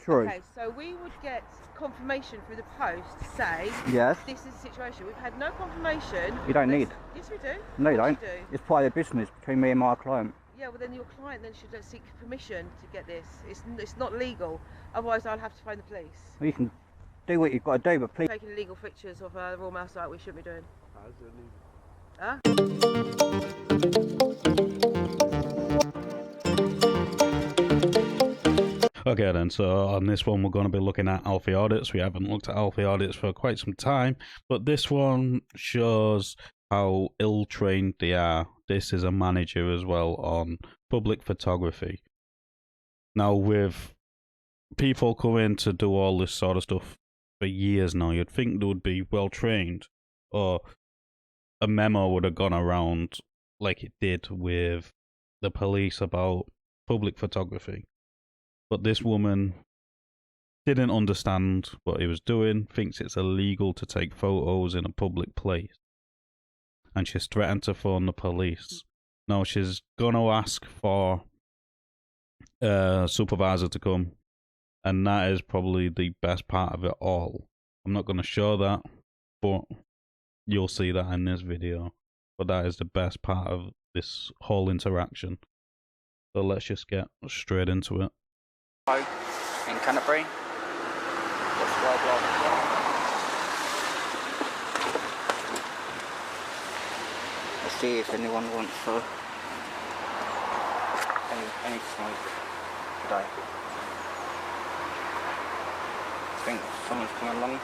True. Okay, so we would get confirmation through the post to say, Yes. this is the situation. We've had no confirmation. You don't need. Yes, we do. No, you Of don't. course you do. It's private business between me and my client. Yeah, well then your client then should seek permission to get this. It's not legal. Otherwise, I'll have to phone the police. Well, you can do what you've got to do, but please. Taking illegal pictures of the Royal Mail site, we shouldn't be doing. How's it legal? Huh? Okay then, so on this one we're going to be looking at Alfie audits. We haven't looked at Alfie audits for quite some time, but this one shows how ill-trained they are. This is a manager as well on public photography. Now with people coming to do all this sort of stuff for years now, you'd think they would be well-trained, or a memo would have gone around like it did with the police about public photography. But this woman didn't understand what he was doing, thinks it's illegal to take photos in a public place. And she's threatened to phone the police. Now she's going to ask for a supervisor to come. And that is probably the best part of it all. I'm not going to show that, but you'll see that in this video. But that is the best part of this whole interaction. So let's just get straight into it. In Canterbury. What's blah blah blah. Let's see if anyone wants any smoke today. I think someone's coming along.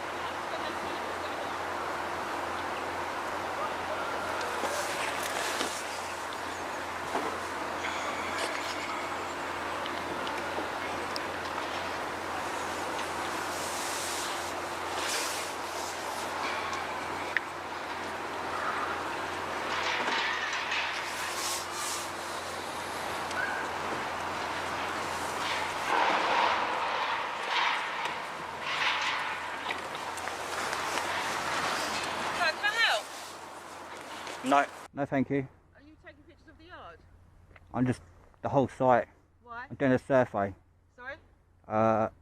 No, no thank you. Are you taking pictures of the yard? I'm just the whole site. Why? I'm doing a survey. Sorry?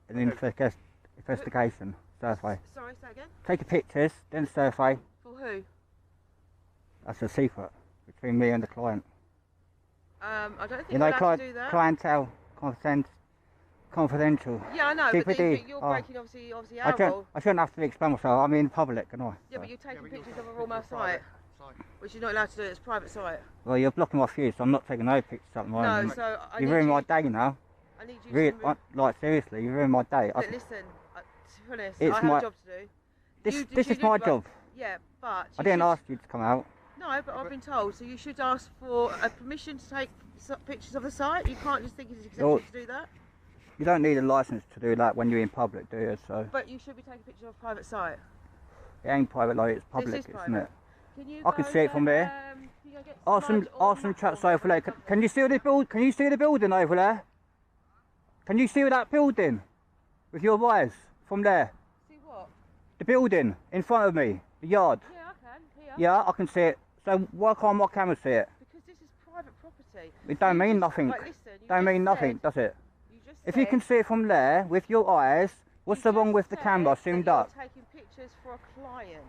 An investigation survey. Sorry, say again? Taking pictures, doing a survey. For who? That's a secret between me and the client. I don't think You know, you're allowed to do that. clientele, confidential. Yeah, I know, but you're breaking obviously I our rule. shouldn't have to explain myself. I'm in public, can I? Yeah, but you're taking pictures of a Royal Mail site, which you're not allowed to do. It's a private site. Well, you're blocking my view, so I'm not taking no pictures at the moment. No, so I you need ruined you. my day now. I need you Really, to. like seriously, you ruined my day. But listen, to be honest, It's I have my- a job to do. This is my job. Yeah, but I didn't ask you to come out. No, but I've been told. So you should ask for a permission to take pictures of the site. You can't just think it's acceptable to do that. You don't need a license to do that when you're in public, do you? So But you should be taking pictures of a private site. it ain't private, like it's This public, is isn't private. it? Can you I can see it from here. Can you go get Ask some chaps over there. Can you see the build? Can you see the building over there? Can you see that building with your eyes from there? See what? The building in front of me, the yard. Yeah, I can. Here. Yeah, I can see it. So why can't my camera see it? Because this is private property. It don't mean nothing. Right, listen, you Don't just mean nothing, said- does it? You just If you said- can see it from there with your eyes, what's you the wrong just with the said camera that zoomed you're up? taking pictures for a client.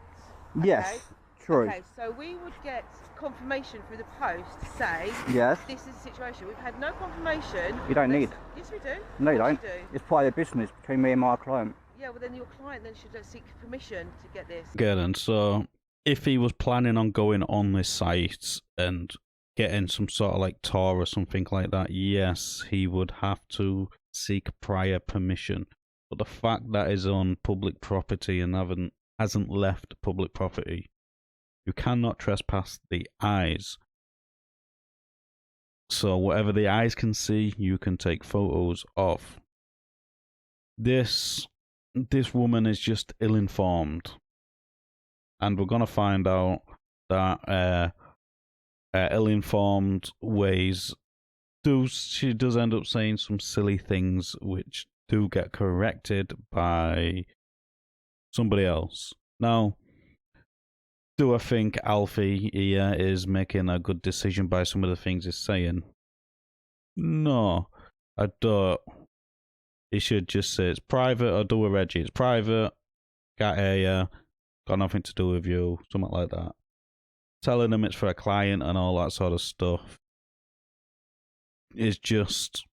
Yes, true. Okay, so we would get confirmation through the post to say, Yes. this is the situation. We've had no confirmation. You don't need. Yes, we do. No, you Of don't. course you do. It's private business between me and my client. Yeah, well then your client then should seek permission to get this. Okay then, so if he was planning on going on this site and getting some sort of like tour or something like that, yes, he would have to seek prior permission. But the fact that is on public property and hasn't left public property, you cannot trespass the eyes. So whatever the eyes can see, you can take photos of. This woman is just ill-informed. And we're going to find out that ill-informed ways she does end up saying some silly things which do get corrected by somebody else. Now, do I think Alfie here is making a good decision by some of the things he's saying? No, I don't. He should just say it's private or do a Reggie. It's private, can't hear you, got nothing to do with you, something like that. Telling them it's for a client and all that sort of stuff is just,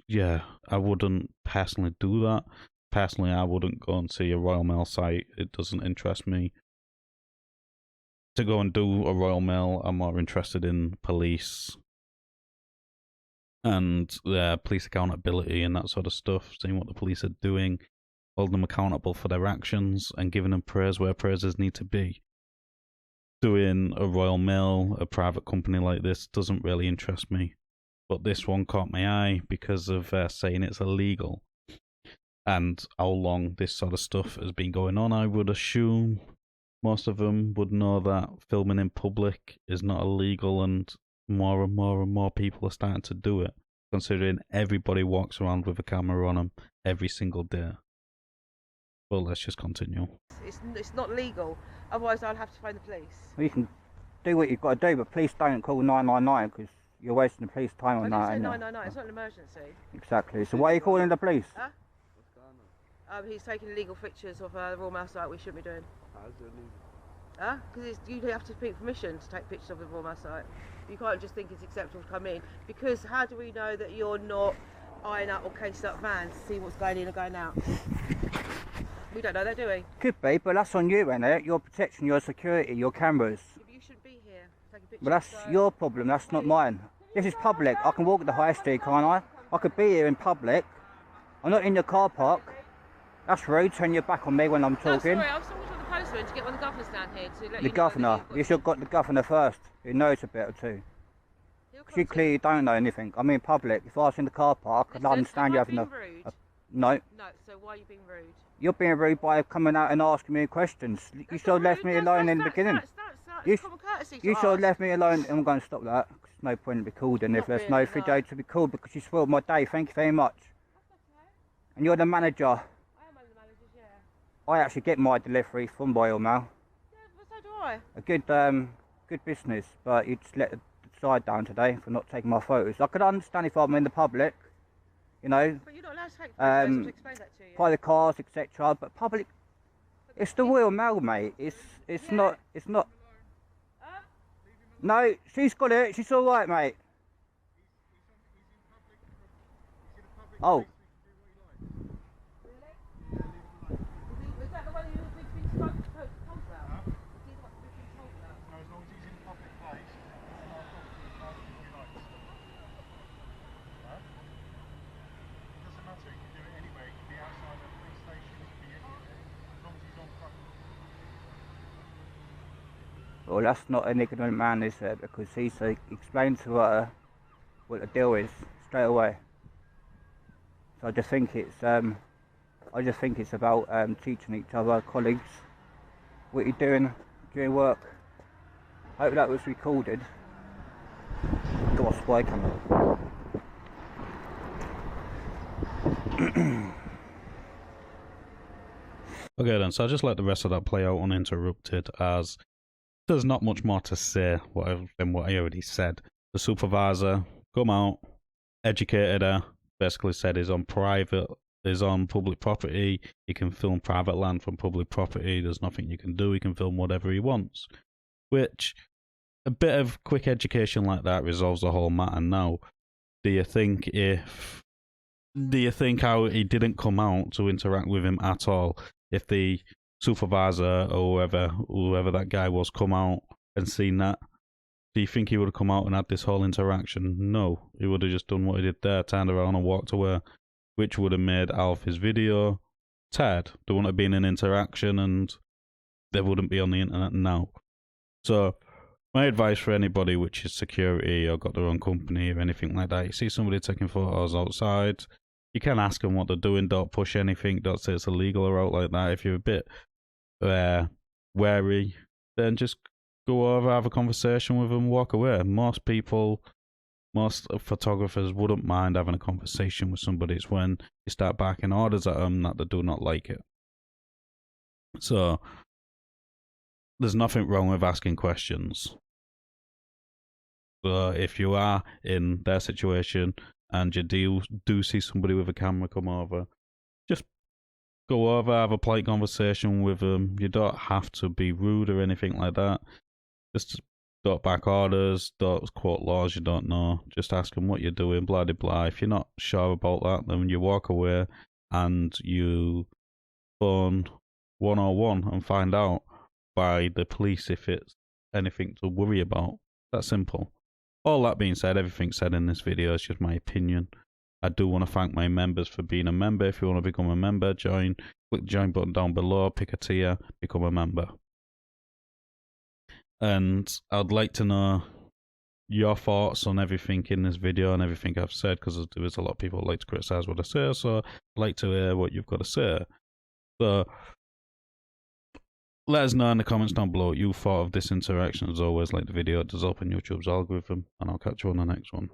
yeah, I wouldn't personally do that. Personally, I wouldn't go and see a Royal Mail site. It doesn't interest me. To go and do a Royal Mail, I'm more interested in police and police accountability and that sort of stuff, seeing what the police are doing, holding them accountable for their actions and giving them praise where praises need to be. Doing a Royal Mail, a private company like this, doesn't really interest me. But this one caught my eye because of saying it's illegal. And how long this sort of stuff has been going on, I would assume most of them would know that filming in public is not illegal, and more people are starting to do it, considering everybody walks around with a camera on them every single day. Well, let's just continue. It's not legal, otherwise I'll have to phone the police. Well, you can do what you've got to do, but please don't call 999 because you're wasting the police time on that. I didn't say 999, it's not an emergency. Exactly. So why are you calling the police? Huh? What's going on? He's taking illegal pictures of the Royal Mail site we shouldn't be doing. How is it illegal? Huh? Because you have to seek permission to take pictures of the Royal Mail site. You can't just think it's acceptable to come in, because how do we know that you're not eyeing up or casing up vans to see what's going in and going out? We don't know that, do we? Could be, but that's on you, ain't it? Your protection, your security, your cameras. Yeah, but you shouldn't be here taking pictures. But that's your problem, that's not mine. This is public. I can walk the high street, can't I? I could be here in public. I'm not in your car park. That's rude, turn your back on me when I'm talking. No, sorry, I was talking to the postman to get one of the governors down here to let The you governor. know that You should have got the governor first. He knows a bit or two. Because you clearly don't know anything. I'm in public. If I was in the car park, I'd understand you having a... No. No, so why are you being rude? You're being rude by coming out and asking me questions. You should have left me alone in the beginning. You should have left me alone. I'm going to stop that. There's no point in recording if there's no video to record, because you spoiled my day. Thank you very much. And you're the manager. I am one of the managers, yeah. I actually get my delivery from Royal Mail. Yeah, but so do I. A good business, but you just let the side down today for not taking my photos. I could understand if I'm in the public, you know. But you're not allowed to take photos to explain that to you. By the cars, etc. But public, it's the Royal Mail, mate. It's not. No, she's got it. She's all right, mate. Oh. Is that the one you've been told about? Is he the one you've been told about? No, as long as he's in a public place, it's not a problem. He can't do what he likes. Huh? It doesn't matter, he can do it anywhere. He can be outside a police station, he can be anywhere, as long as he's on front. Well, that's not an ignorant man, is it? Because he's explained to her what the deal is straight away. So I just think it's about teaching each other, colleagues, what you're doing during work. Hope that was recorded. Got a spy camera. Okay then, so I'll just let the rest of that play out uninterrupted, as there's not much more to say than what I already said. The supervisor come out, educated her, basically said is on public property, he can film private land from public property, there's nothing you can do, he can film whatever he wants. Which, a bit of quick education like that resolves the whole matter. Now, do you think how he didn't come out to interact with him at all, if the supervisor or whoever that guy was come out and seen that, do you think he would have come out and had this whole interaction? No, he would have just done what he did there, turned around and walked away, which would have made Alfie's video tad. There wouldn't have been an interaction and they wouldn't be on the internet now. So my advice for anybody which is security or got their own company or anything like that, you see somebody taking photos outside, you can ask them what they're doing, don't push anything, don't say it's illegal or out like that. If you're a bit wary, then just go over, have a conversation with them, walk away. Most photographers wouldn't mind having a conversation with somebody. It's when you start backing orders at them that they do not like it. So there's nothing wrong with asking questions. So if you are in their situation and you do see somebody with a camera come over, just go over, have a polite conversation with them. You don't have to be rude or anything like that. Just don't back orders, don't quote laws you don't know. Just ask them what you're doing, blah, blah, blah. If you're not sure about that, then you walk away and you phone 101 and find out by the police if it's anything to worry about. That's simple. All that being said, everything said in this video is just my opinion. I do want to thank my members for being a member. If you want to become a member, click the join button down below, pick a tier, become a member. And I'd like to know your thoughts on everything in this video and everything I've said, because there is a lot of people who like to criticize what I say, so I'd like to hear what you've got to say. So let us know in the comments down below what you thought of this interaction. As always, like the video, it does open YouTube's algorithm, and I'll catch you on the next one.